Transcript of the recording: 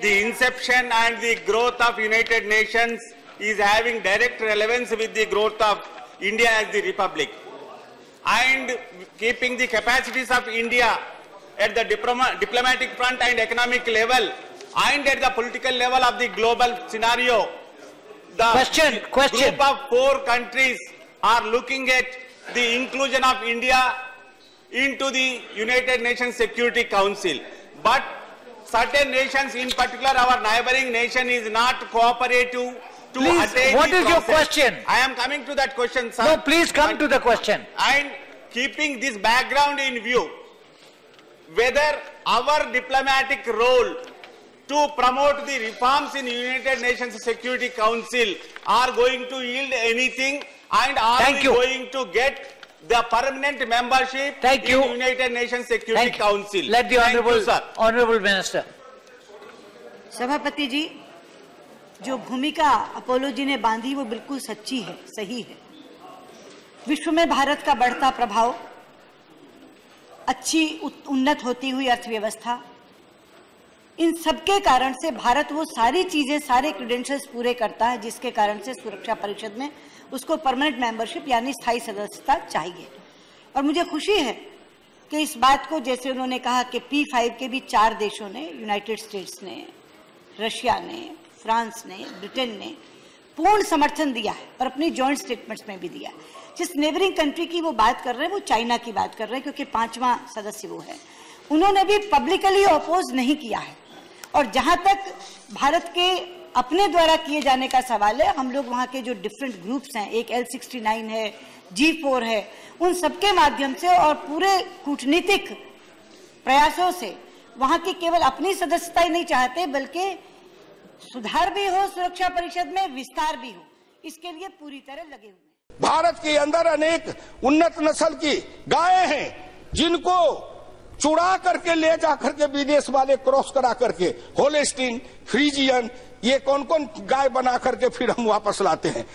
the inception and the growth of United Nations is having direct relevance with the growth of India as the republic. And keeping the capacities of India at the diplomatic front and economic level and at the political level of the global scenario, the group of 4 countries are looking at the inclusion of India into the United Nations Security Council. But certain nations, in particular our neighboring nation, is not cooperative to please, attain what the is process. Your question? I am coming to that question, sir. No, please come to the question. And keeping this background in view, whether our diplomatic role to promote the reforms in United Nations Security Council are going to yield anything, and are we going to get the permanent membership in United Nations Security Council? Let the honorable minister. सभापति जी, जो भूमिका Apollo जी ने बांधी वो बिल्कुल सच्ची है, सही है। विश्व में भारत का बढ़ता प्रभाव, अच्छी उन्नत होती हुई अर्थव्यवस्था, इन सबके कारण से भारत वो सारी चीजें, सारे क्रेडेंशियल्स पूरे करता है जिसके कारण से सुरक्षा परिषद में उसको परमानेंट मेंबरशिप यानी स्थायी सदस्यता चाहिए। और मुझे खुशी है कि इस बात को, जैसे उन्होंने कहा कि P5 के भी 4 देशों ने, यूनाइटेड स्टेट्स ने, रशिया ने, फ्रांस ने, ब्रिटेन ने पूर्ण समर्थन दिया है और अपनी जॉइंट स्टेटमेंट्स में भी दिया है। जिस नेबरिंग कंट्री की वो बात कर रहे हैं वो चाइना की बात कर रहे हैं, क्योंकि 5वां सदस्य वो है। उन्होंने भी पब्लिकली अपोज नहीं किया है। और जहां तक भारत के अपने द्वारा किए जाने का सवाल है, हम लोग वहां के जो डिफरेंट ग्रुप्स हैं, एक L69 है, G4 है, उन सबके माध्यम से और पूरे कूटनीतिक प्रयासों से वहां की केवल अपनी सदस्यता ही नहीं चाहते, बल्कि सुधार भी हो सुरक्षा परिषद में, विस्तार भी हो, इसके लिए पूरी तरह लगे हुए। भारत के अंदर अनेक उन्नत नस्ल की गायें हैं जिनको चुरा करके ले जा करके विदेश वाले क्रॉस करा करके होलेस्टीन, फ्रीजियन, ये कौन कौन गाय बना करके फिर हम वापस लाते हैं।